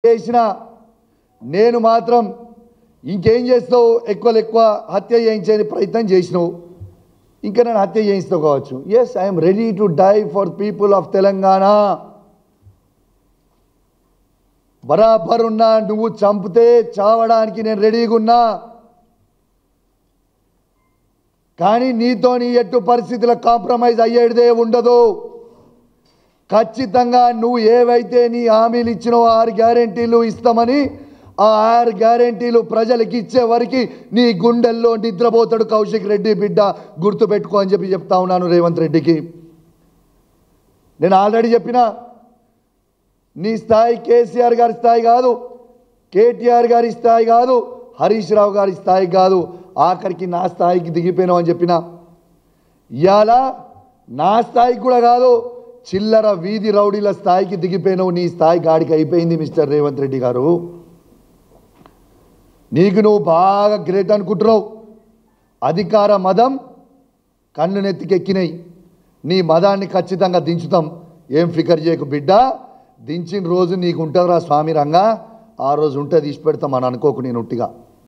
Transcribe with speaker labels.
Speaker 1: చేసిన నేను మాత్రం ఇంకేం చేస్తావు ఎక్కువ హత్య చేయించే ప్రయత్నం చేసినావు ఇంకా నేను హత్య చేయిస్తావు కావచ్చు yes I am ready to die for people of Telangana బరాబర్ ఉన్నా నువ్వు చంపితే చావడానికి నేను రెడీగా ఉన్నా కానీ నీతో నీ ఎట్టు పరిస్థితుల కాంప్రమైజ్ అయ్యేదే ఉండదు ఖచ్చితంగా నువ్వు ఏవైతే నీ హామీలు ఇచ్చినో 6 గ్యారెంటీలు ఇస్తామని ఆ 6 గ్యారెంటీలు ప్రజలకు ఇచ్చే వరకు నీ గుండెల్లో నిద్రపోతాడు కౌశిక్ రెడ్డి బిడ్డ గుర్తుపెట్టుకో అని చెప్తా ఉన్నాను రేవంత్ రెడ్డికి నేను ఆల్రెడీ చెప్పినా నీ స్థాయి కేసీఆర్ గారి స్థాయి కాదు కేటీఆర్ గారి స్థాయి కాదు హరీష్ రావు గారి స్థాయి కాదు ఆఖరికి నా స్థాయికి దిగిపోయినావు అని చెప్పినా ఇవాళ నా స్థాయికి కూడా కాదు చిల్లర వీధి రౌడీల స్థాయికి దిగిపోయినావు నీ స్థాయి గాడికి అయిపోయింది మిస్టర్ రేవంత్ రెడ్డి గారు నీకు నువ్వు బాగా గ్రేట్ అనుకుంటున్నావు అధికార మదం కన్ను నెత్తికెక్కినాయి నీ మదాన్ని ఖచ్చితంగా దించుతాం ఏం ఫికర్ చేయకు బిడ్డ దించిన రోజు నీకు ఉంటుందిరా స్వామి రంగా ఆ రోజు ఉంటే తీసి పెడతాం అని అనుకోకు నేను ఉట్టిగా